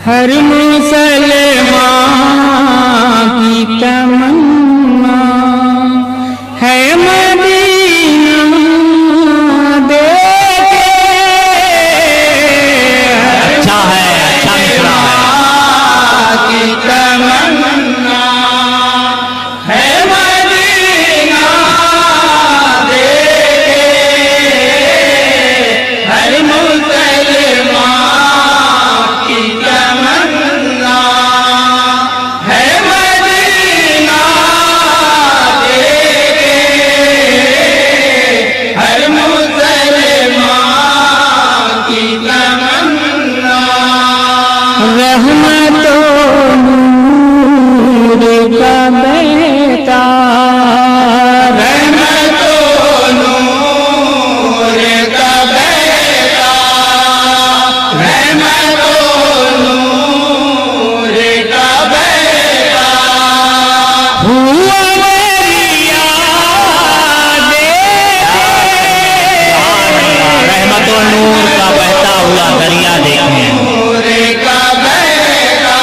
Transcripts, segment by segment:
हर मुसलमान की तमन्ना है मदीना देखे। अच्छा है, अच्छा मिसरा है। की तमन्ना है मदीना देखे। हर मुसलमान की तमन्ना है मदीना देखे। हर मुसलमान की तमन्ना रहमतों नूर का बहता। रहमतों नूर का बहता। रहमतों नूर का बहता। हुआ दरिया रहमतों नूर का बहता हुआ दरिया देखें। नूर का बहता।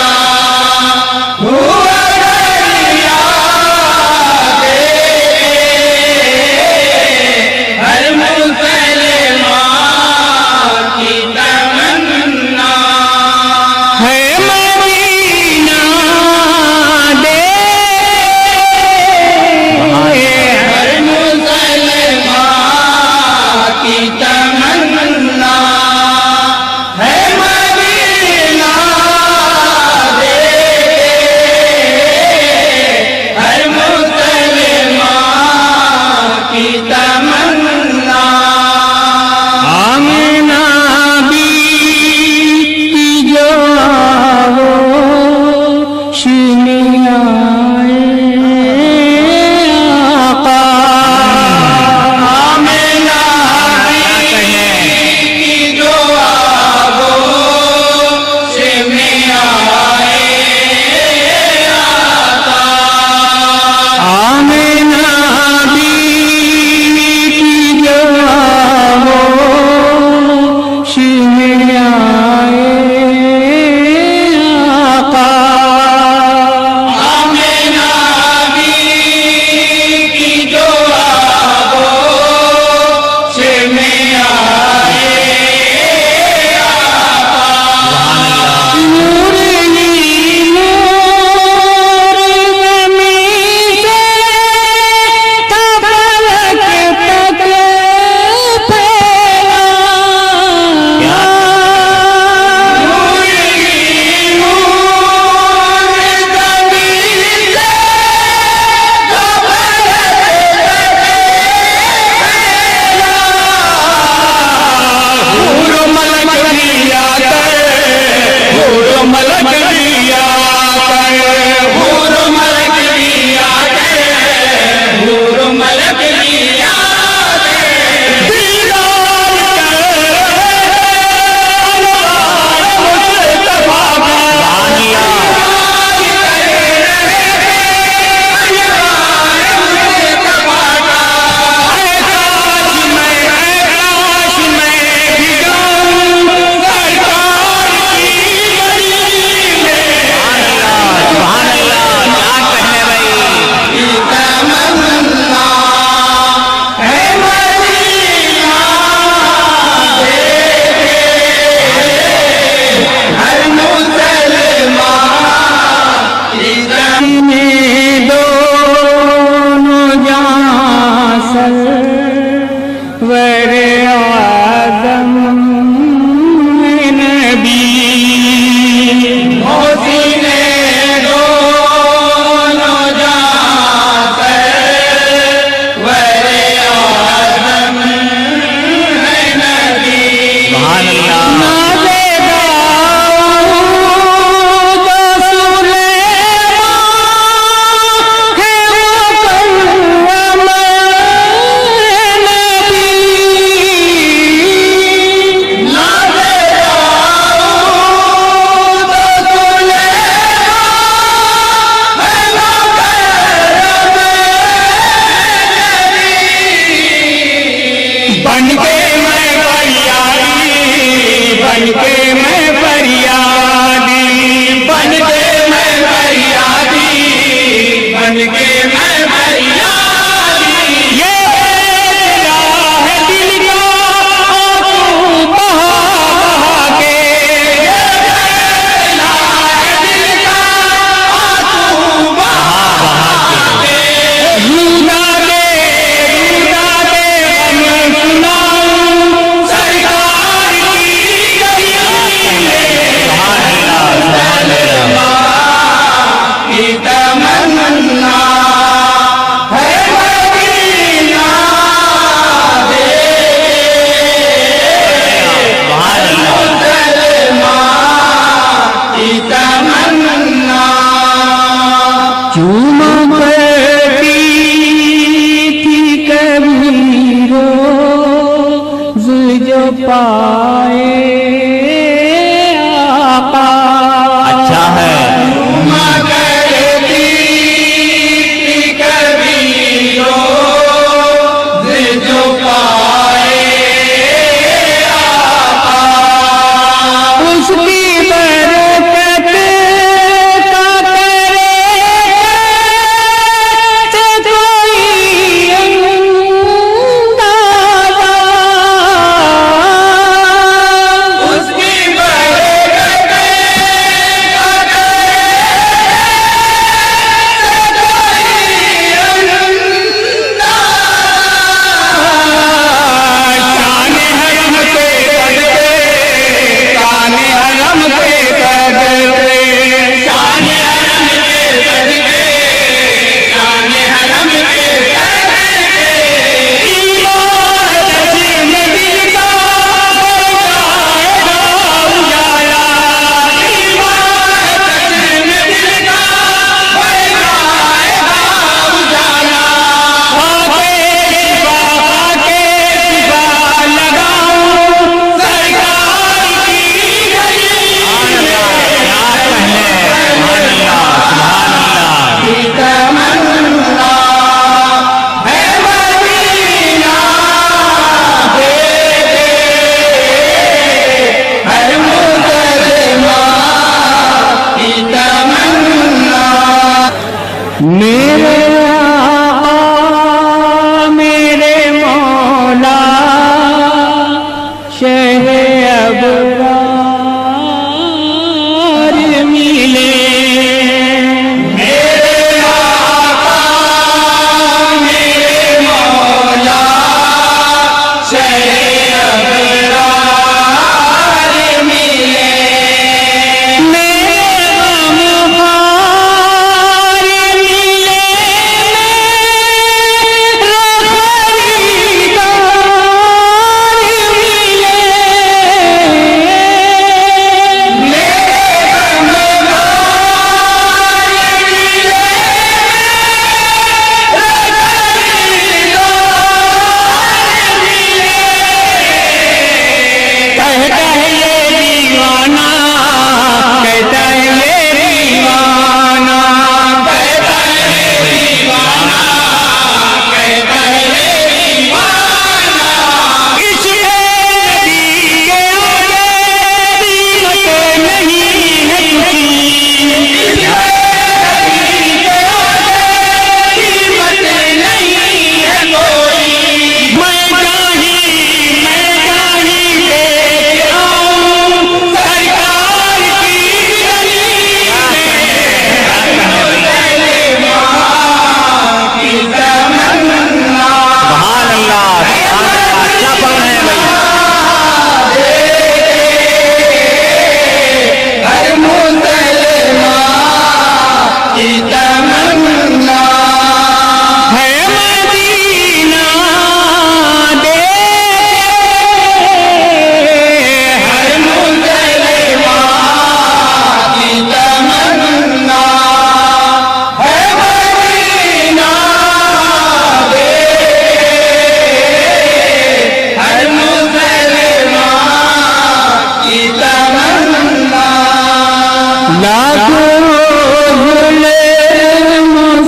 लाखों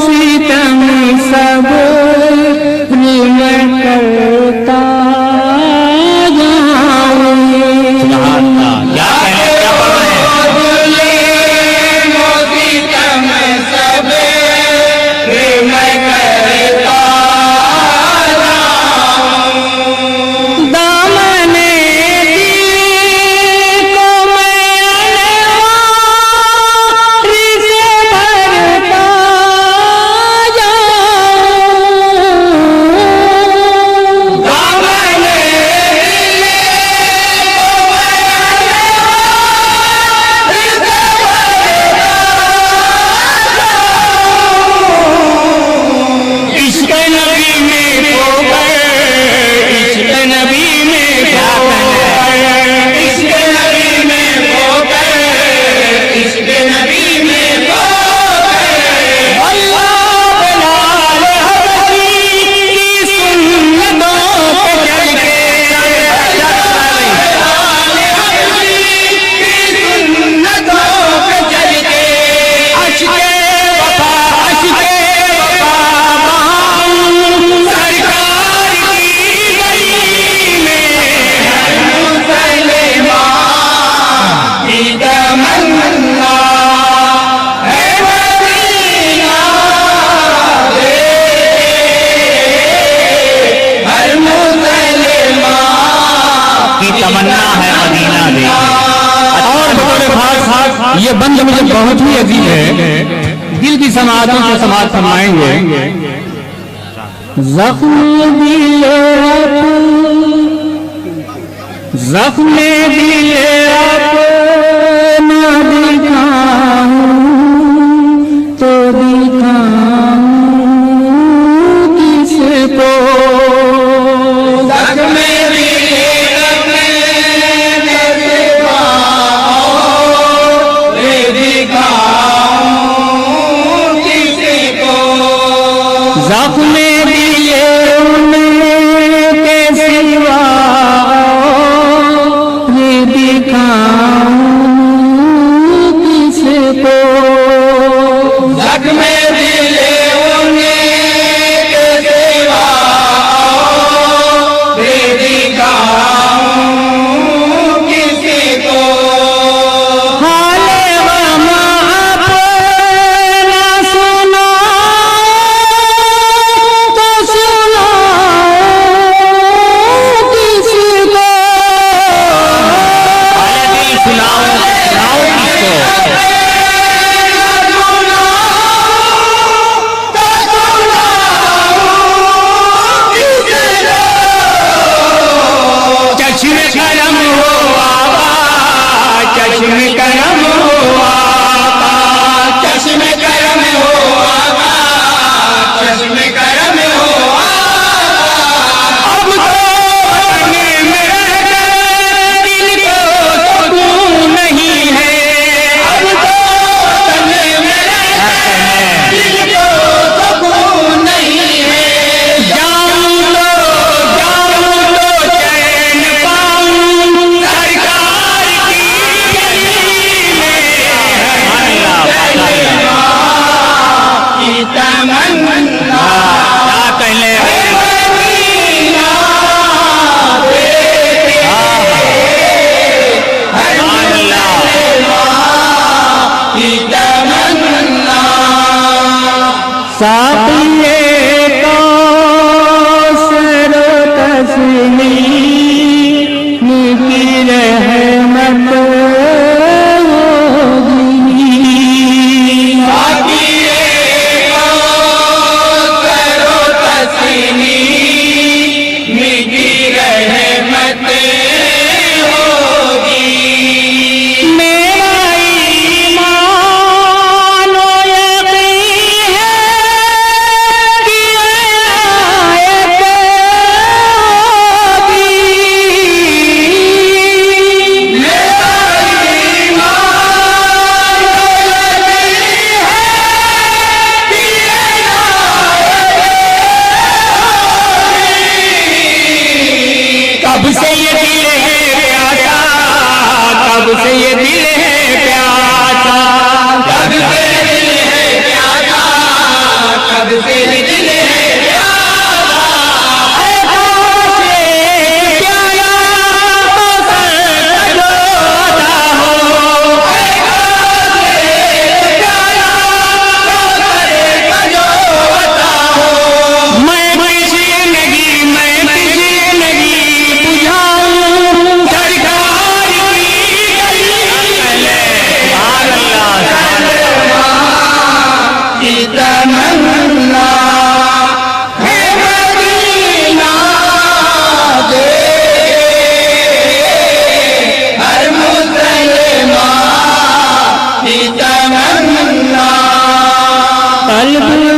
सितम सब मैं करता जाऊं। क्या कहने क्या पढ़ रहे हैं? सितम सब मैं करता जाऊं। दामने को मैं अलवारी से भरता जाऊं। दामने इश्क़ नबी में खोकर, इश्क़ नबी में खोकर, इश्क़ नबी में खोकर, इश्क़ नबी में खोकर, अल्लाह बिलाल हबशी की सुन्नतों पे चल के, बिलाल हबशी की सुन्नतों पे चल के, अश्क़े वफ़ा सरकार की गली में हर मुसलमान की तमन्ना है मदीना देखे। हर मुसलमान की तमन्ना है मदीना देखे। और बड़े खास ये बंद मुझे बहुत ही अजीब है, दिल की समातों से समात फरमाएंगे। जख्म दिले अपना दिखाऊं तो दिखाऊं किसको। जख्म दिले अपने दिखाऊं किसको। जख्म दिए उनके सिवा ये दिखाऊं किसको। जख्म दिए उनके सिवा ये दिखाऊं किसको। हाले गम अपना सुनो तो सुनो किसको। अरे सुनाओ सुनाओ किसको? चश्म करम हो आबा, चश्म करम हो आबा, चश्म करम हो आबा, चश्म करम हो आबा। अब तो वतन में रहकर दिल को सुकून नहीं है। अब तो वतन में रहकर दिल को सुकून नहीं है। जाऊं तो चैन पाऊं सरकार की गली में। की तमन्ना क्या कहने मदीना देखे। हर मुसलमान की तमन्ना। साक़िए कौसर तस्लीम की रहमत होगी। साक़िए कौसर तस्लीम की रहमत होगी। मेरा ईमान और यकीन है तायब